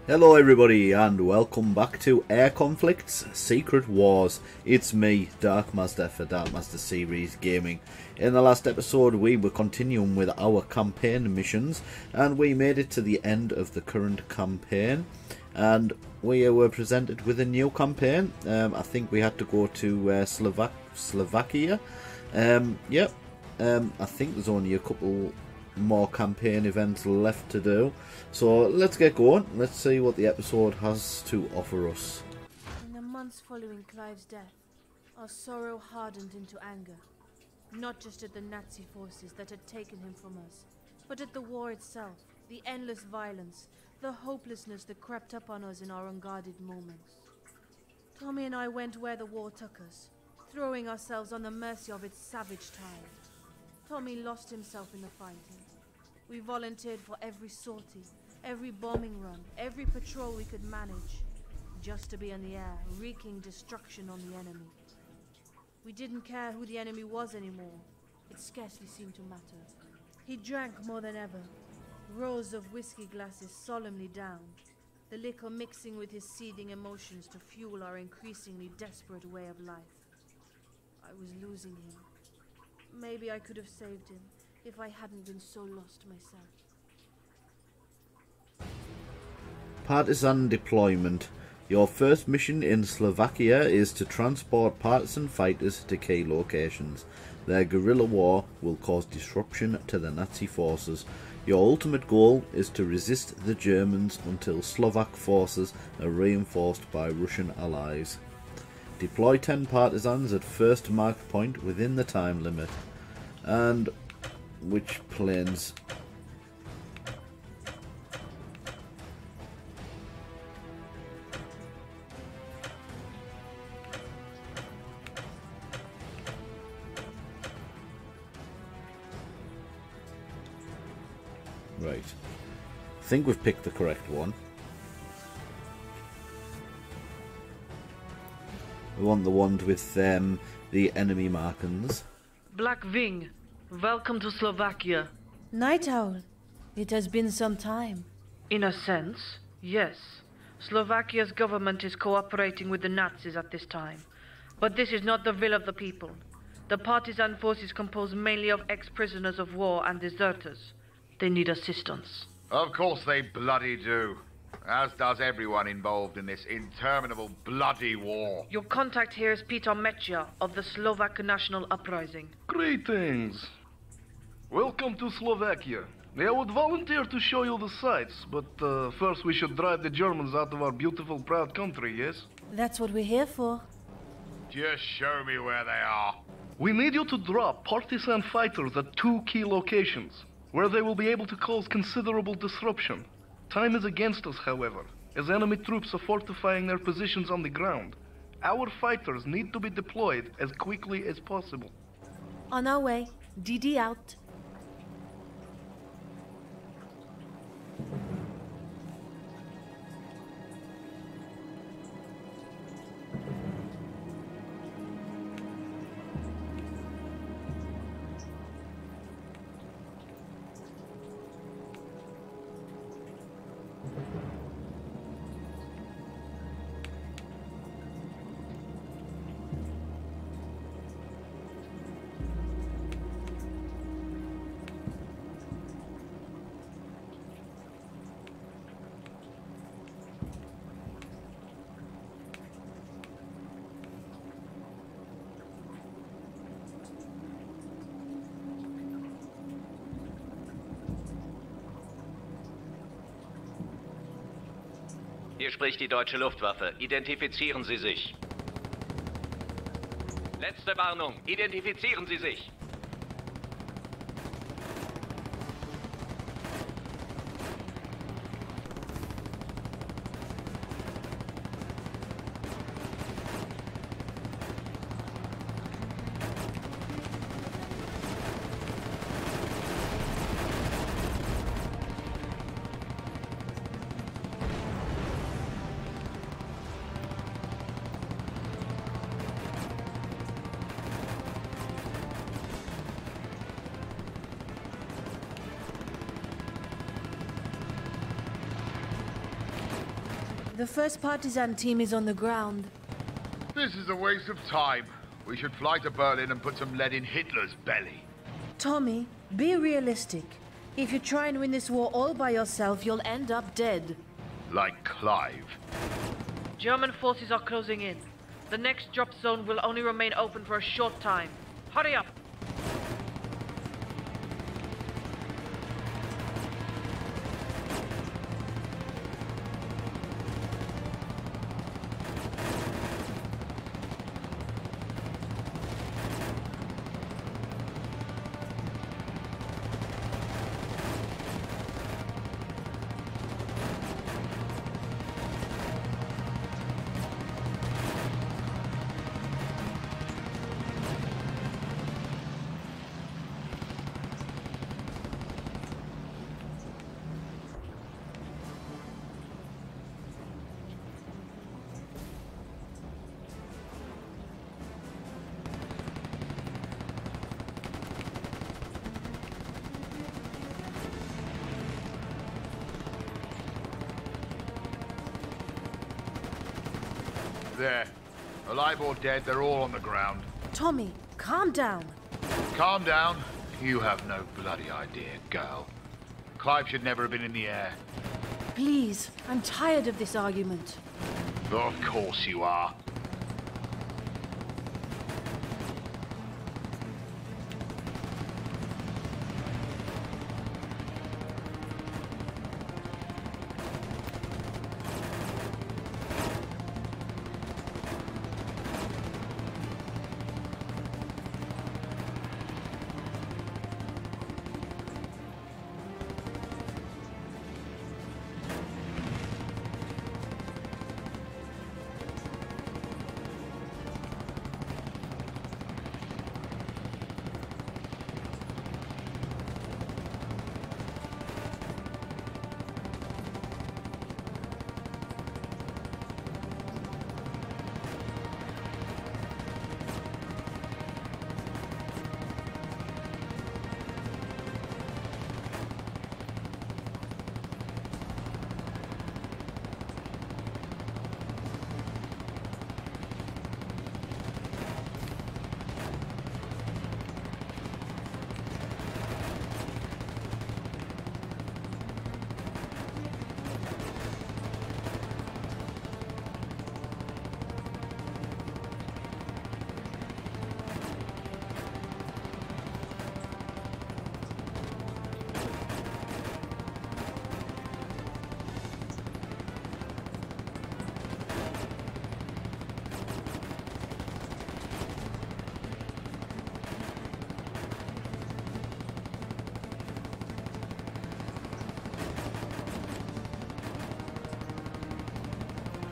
Hello everybody and welcome back to Air Conflicts Secret Wars. It's me, Darkmaster for Darkmaster Series Gaming. In the last episode we were continuing with our campaign missions and we made it to the end of the current campaign and we were presented with a new campaign. I think we had to go to Slovakia. I think there's only a couple more campaign events left to do, so let's get going. Let's see what the episode has to offer us. In the months following Clive's death, our sorrow hardened into anger, not just at the Nazi forces that had taken him from us, but at the war itself, the endless violence, the hopelessness that crept up on us in our unguarded moments. Tommy and I went where the war took us, throwing ourselves on the mercy of its savage tide. Tommy lost himself in the fighting. We volunteered for every sortie, every bombing run, every patrol we could manage, just to be in the air, wreaking destruction on the enemy. We didn't care who the enemy was anymore. It scarcely seemed to matter. He drank more than ever, rows of whiskey glasses solemnly down, the liquor mixing with his seething emotions to fuel our increasingly desperate way of life. I was losing him. Maybe I could have saved him if I hadn't been so lost myself. Partisan deployment. Your first mission in Slovakia is to transport partisan fighters to key locations. Their guerrilla war will cause disruption to the Nazi forces. Your ultimate goal is to resist the Germans until Slovak forces are reinforced by Russian allies. Deploy 10 partisans at first marked point within the time limit. And which planes? Right. I think we've picked the correct one. We want the ones with the enemy markings. Black Wing, welcome to Slovakia. Night Owl, it has been some time. In a sense, yes. Slovakia's government is cooperating with the Nazis at this time. But this is not the will of the people. The partisan forces compose mainly of ex-prisoners of war and deserters. They need assistance. Of course they bloody do. As does everyone involved in this interminable bloody war. Your contact here is Peter Mechia of the Slovak National Uprising. Greetings. Welcome to Slovakia. I would volunteer to show you the sights, but first we should drive the Germans out of our beautiful, proud country, yes? That's what we're here for. Just show me where they are. We need you to drop partisan fighters at 2 key locations, where they will be able to cause considerable disruption. Time is against us, however, as enemy troops are fortifying their positions on the ground. Our fighters need to be deployed as quickly as possible. On our way. DD out. Hier spricht die deutsche Luftwaffe. Identifizieren Sie sich. Letzte Warnung. Identifizieren Sie sich. The first partisan team is on the ground. This is a waste of time. We should fly to Berlin and put some lead in Hitler's belly. Tommy, be realistic. If you try and win this war all by yourself, you'll end up dead. Like Clive. German forces are closing in. The next drop zone will only remain open for a short time. Hurry up! There. Alive or dead, they're all on the ground. Tommy, calm down. Calm down. You have no bloody idea, girl. Clive should never have been in the air. Please, I'm tired of this argument. Of course you are.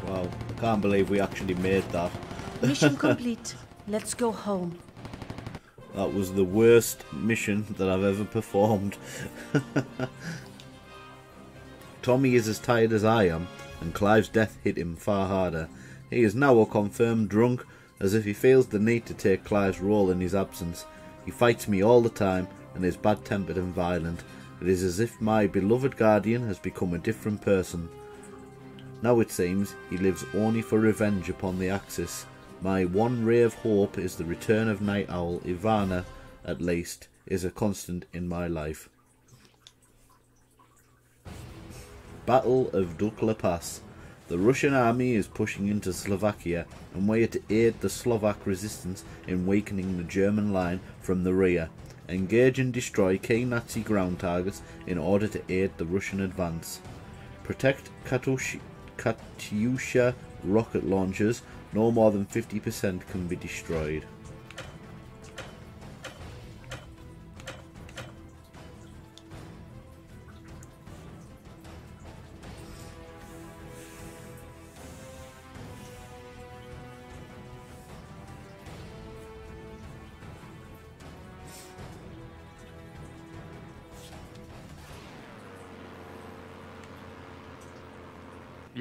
Wow, I can't believe we actually made that. Mission complete. Let's go home. That was the worst mission that I've ever performed. Tommy is as tired as I am, and Clive's death hit him far harder. He is now a confirmed drunk, as if he feels the need to take Clive's role in his absence. He fights me all the time, and is bad-tempered and violent. It is as if my beloved guardian has become a different person. Now it seems he lives only for revenge upon the Axis. My one ray of hope is the return of Night Owl. Ivana, at least, is a constant in my life. Battle of Dukla Pass. The Russian army is pushing into Slovakia, and we are to aid the Slovak resistance in weakening the German line from the rear. Engage and destroy key Nazi ground targets in order to aid the Russian advance. Protect Katyusha rocket launchers. No more than 50% can be destroyed.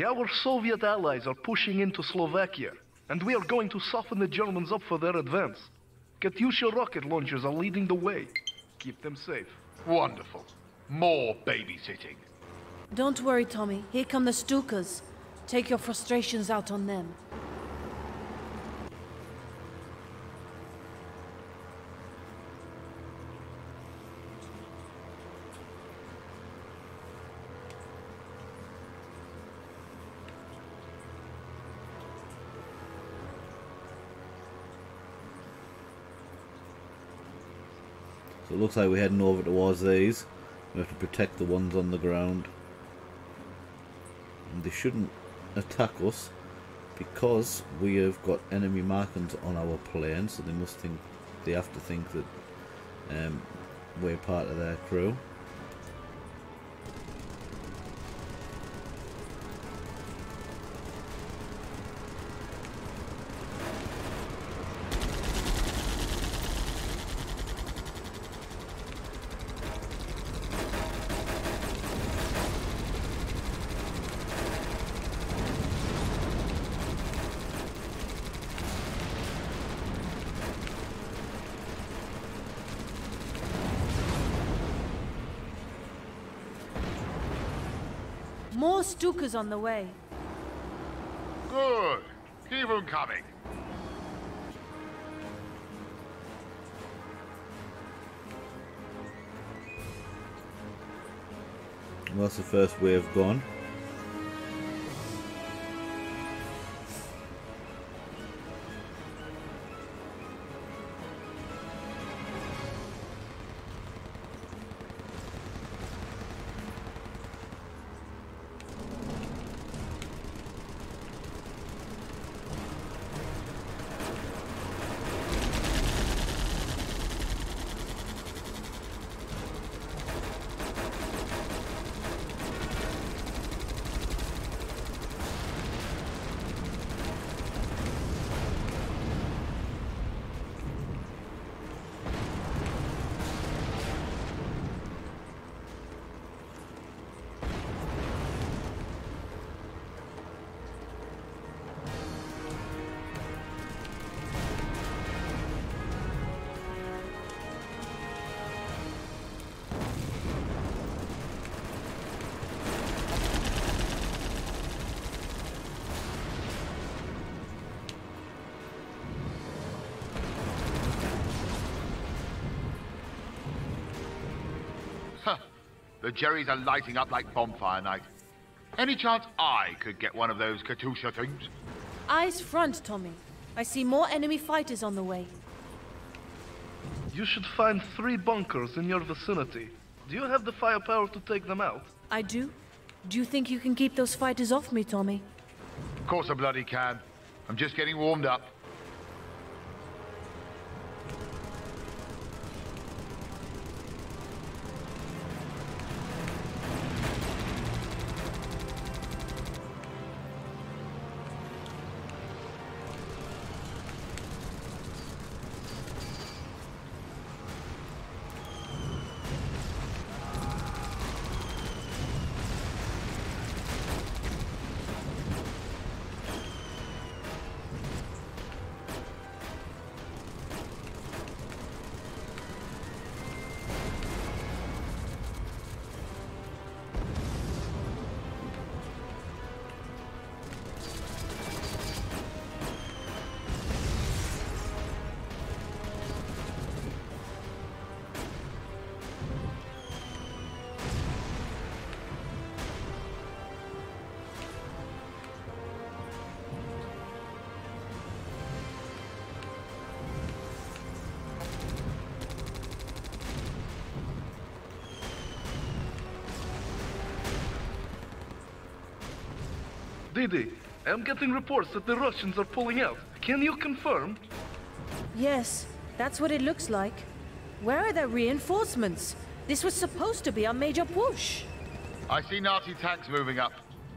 Our Soviet allies are pushing into Slovakia, and we are going to soften the Germans up for their advance. Katyusha rocket launchers are leading the way. Keep them safe. Wonderful. More babysitting. Don't worry, Tommy. Here come the Stukas. Take your frustrations out on them. So it looks like we're heading over towards these. We have to protect the ones on the ground. And they shouldn't attack us because we have got enemy markings on our plane, so they have to think that we're part of their crew. More Stukas on the way. Good. Keep them coming. Well, that's the first wave gone. The Jerrys are lighting up like bonfire night. Any chance I could get one of those Katusha things? Eyes front, Tommy. I see more enemy fighters on the way. You should find 3 bunkers in your vicinity. Do you have the firepower to take them out? I do. Do you think you can keep those fighters off me, Tommy? Of course I bloody can. I'm just getting warmed up. Didi, I'm getting reports that the Russians are pulling out. Can you confirm? Yes, that's what it looks like. Where are their reinforcements? This was supposed to be our major push. I see Nazi tanks moving up.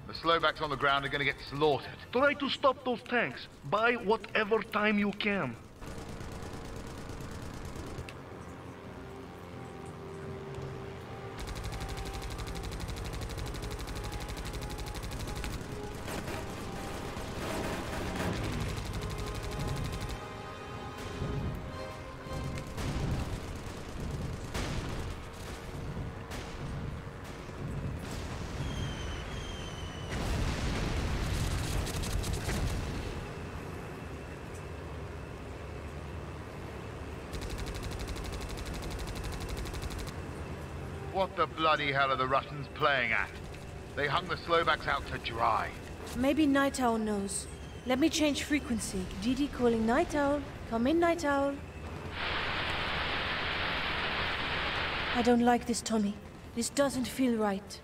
The Slovaks on the ground are going to get slaughtered. Try to stop those tanks. Buy whatever time you can. What the bloody hell are the Russians playing at? They hung the Slovaks out to dry. Maybe Night Owl knows. Let me change frequency. DD calling Night Owl. Come in, Night Owl. I don't like this, Tommy. This doesn't feel right.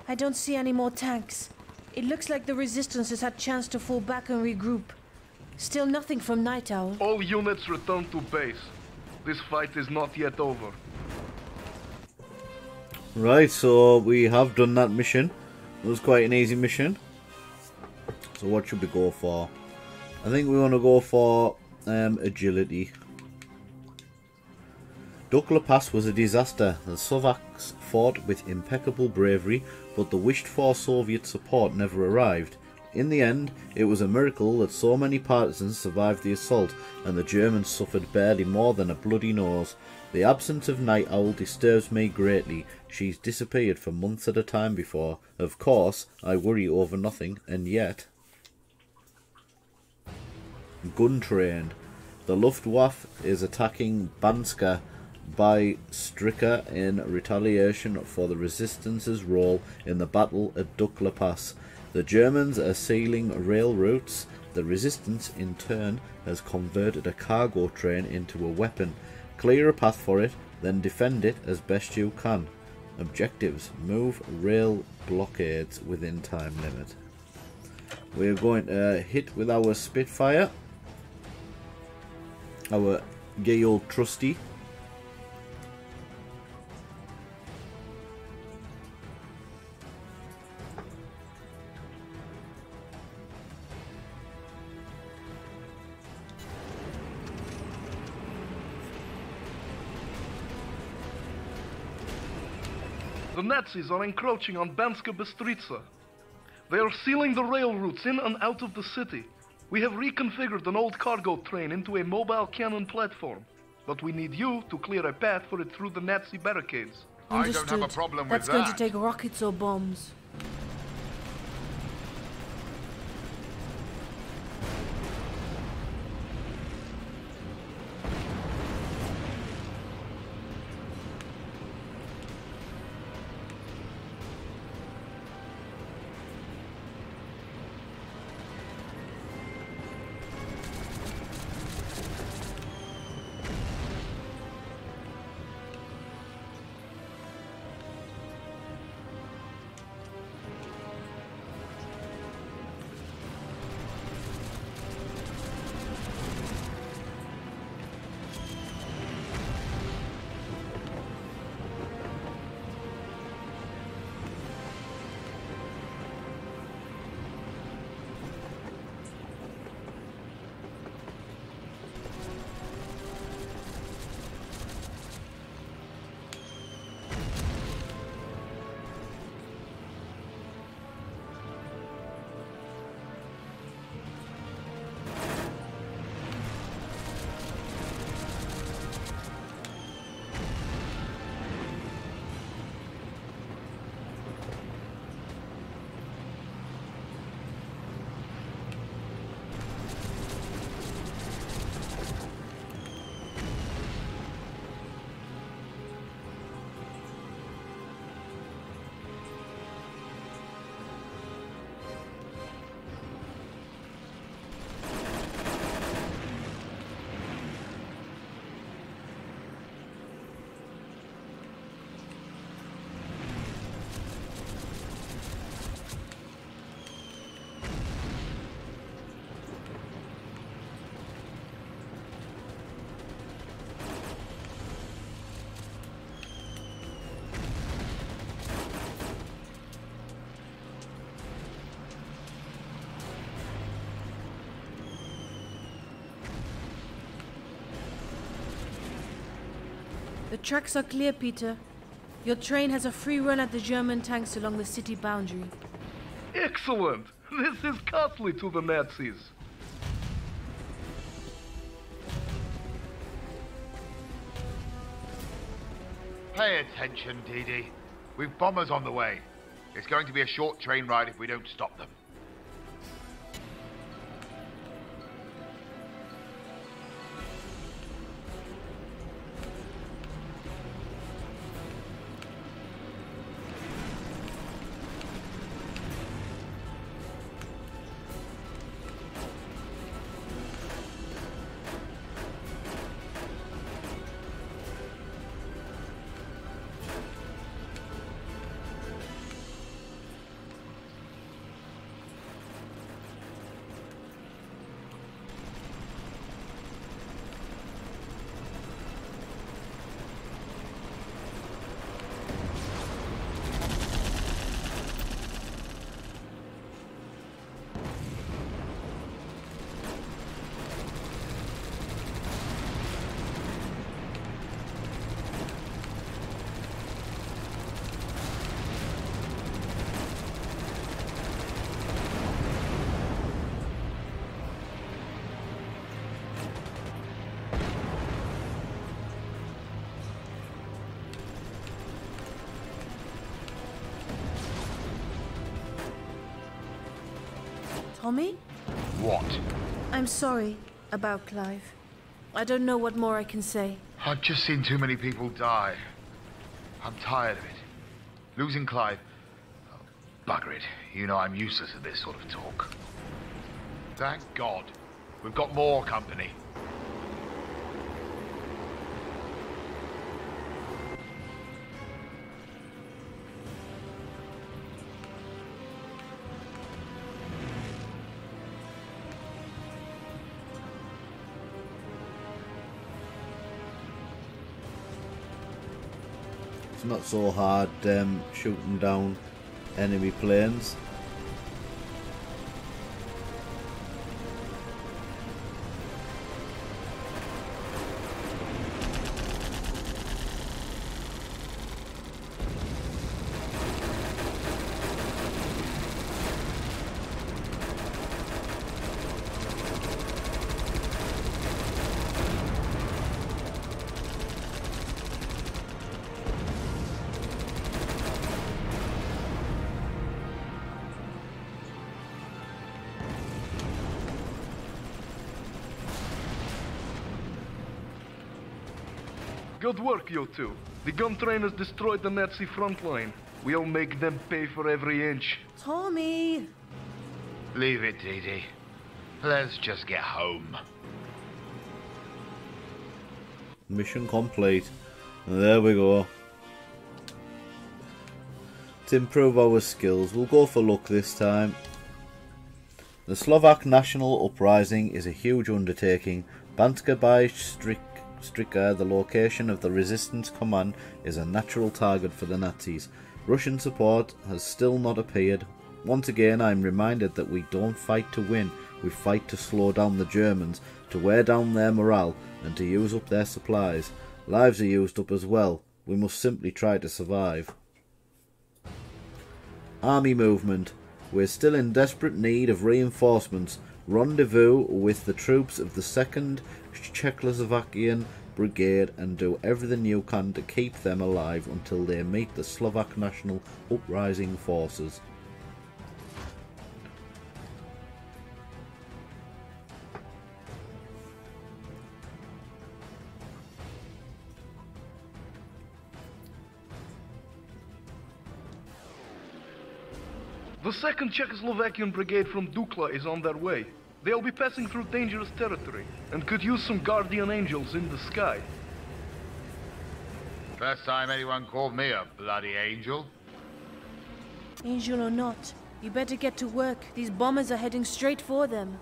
I don't see any more tanks. It looks like the Resistance has had chance to fall back and regroup. Still nothing from Night Owl. All units return to base. This fight is not yet over. Right, so we have done that mission. It was quite an easy mission. So what should we go for? I think we want to go for agility. Dukla Pass was a disaster. The Slovaks fought with impeccable bravery, but the wished-for Soviet support never arrived. In the end, it was a miracle that so many partisans survived the assault, and the Germans suffered barely more than a bloody nose. The absence of Night Owl disturbs me greatly. She's disappeared for months at a time before. Of course, I worry over nothing, and yet... Gun trained. The Luftwaffe is attacking Banska by Stricker in retaliation for the Resistance's role in the battle at Dukla Pass. The Germans are sealing rail routes. The Resistance, in turn, has converted a cargo train into a weapon. Clear a path for it, then defend it as best you can. Objectives: move rail blockades within time limit. We're going to hit with our Spitfire, our gay old trusty. The Nazis are encroaching on Banska Bystrica. They are sealing the rail routes in and out of the city. We have reconfigured an old cargo train into a mobile cannon platform, but we need you to clear a path for it through the Nazi barricades. I don't have a problem with That's going to that. take rockets or bombs. tracks are clear, Peter. Your train has a free run at the German tanks along the city boundary. Excellent! This is costly to the Nazis. Pay attention, Dee. We've bombers on the way. It's going to be a short train ride if we don't stop them. Tommy? What? I'm sorry about Clive. I don't know what more I can say. I've just seen too many people die. I'm tired of it. Losing Clive. Oh, bugger it. You know I'm useless at this sort of talk. Thank God. We've got more company. It's not so hard shooting down enemy planes. Good work, you two. The gun train has destroyed the Nazi front line. We'll make them pay for every inch. Tommy! Leave it, Dee. Let's just get home. Mission complete. There we go. To improve our skills, we'll go for luck this time. The Slovak national uprising is a huge undertaking. Banska by Stricker, the location of the resistance command, is a natural target for the Nazis. Russian support has still not appeared. Once again, I am reminded that we don't fight to win, we fight to slow down the Germans, to wear down their morale, and to use up their supplies. Lives are used up as well. We must simply try to survive. Army movement. We're still in desperate need of reinforcements. Rendezvous with the troops of the 2nd Czechoslovakian Brigade and do everything you can to keep them alive until they meet the Slovak National Uprising Forces. The 2nd Czechoslovakian Brigade from Dukla is on their way. They'll be passing through dangerous territory and could use some guardian angels in the sky. First time anyone called me a bloody angel. Angel or not, you better get to work. These bombers are heading straight for them.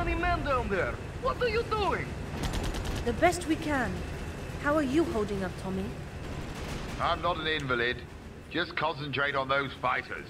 many men down there. What are you doing? The best we can. How are you holding up, Tommy? I'm not an invalid. Just concentrate on those fighters.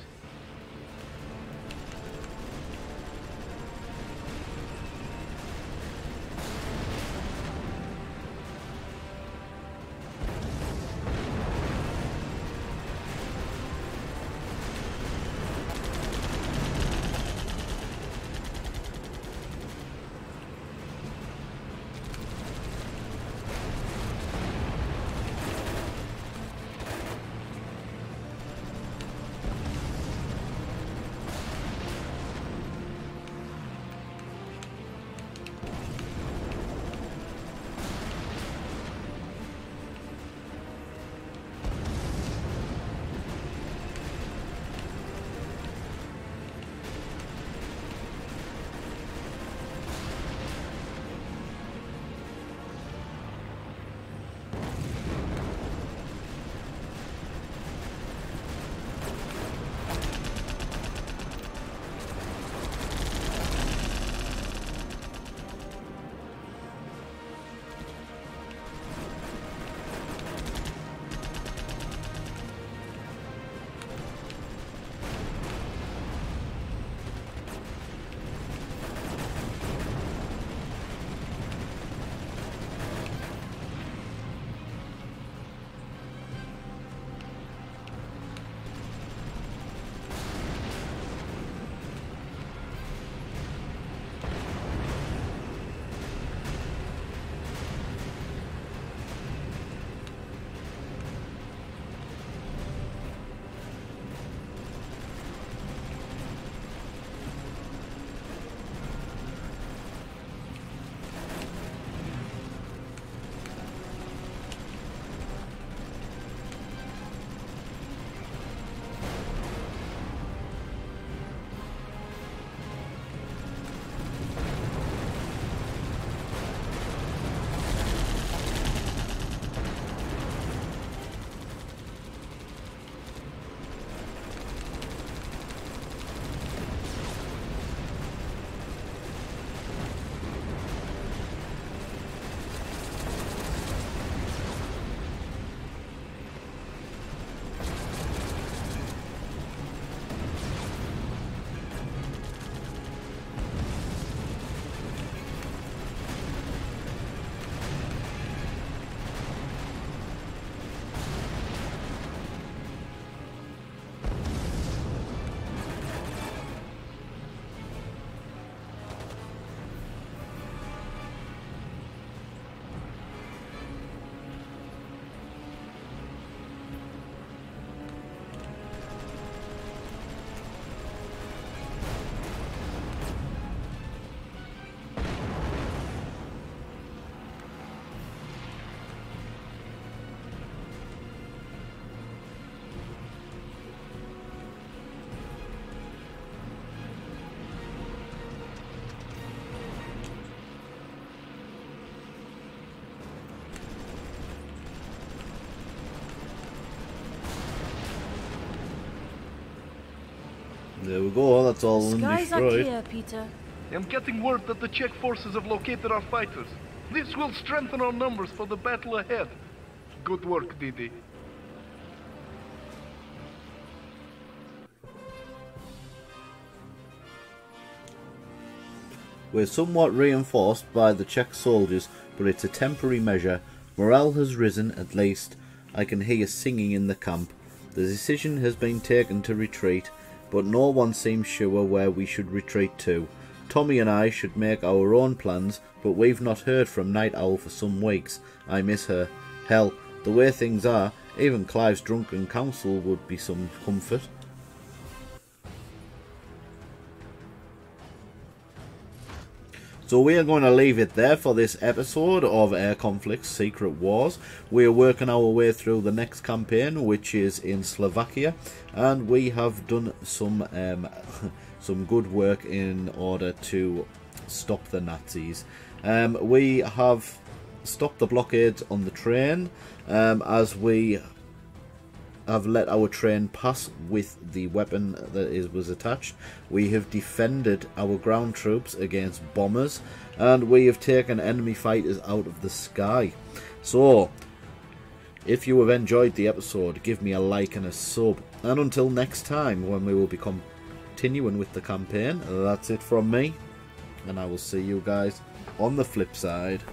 There we go, that's all Skies are destroyed. clear, Peter. I'm getting word that the Czech forces have located our fighters. This will strengthen our numbers for the battle ahead. Good work, Didi. We're somewhat reinforced by the Czech soldiers, but it's a temporary measure. Morale has risen, at least. I can hear singing in the camp. The decision has been taken to retreat, but no one seems sure where we should retreat to. Tommy and I should make our own plans, but we've not heard from Night Owl for some weeks. I miss her. Hell, the way things are, even Clive's drunken counsel would be some comfort. So we are going to leave it there for this episode of Air Conflict's Secret Wars. We are working our way through the next campaign, which is in Slovakia, and we have done some good work in order to stop the Nazis. We have stopped the blockades on the train as we have let our train pass with the weapon that was attached. We have defended our ground troops against bombers, and we have taken enemy fighters out of the sky. So, if you have enjoyed the episode, give me a like and a sub. And until next time, when we will be continuing with the campaign, that's it from me. And I will see you guys on the flip side.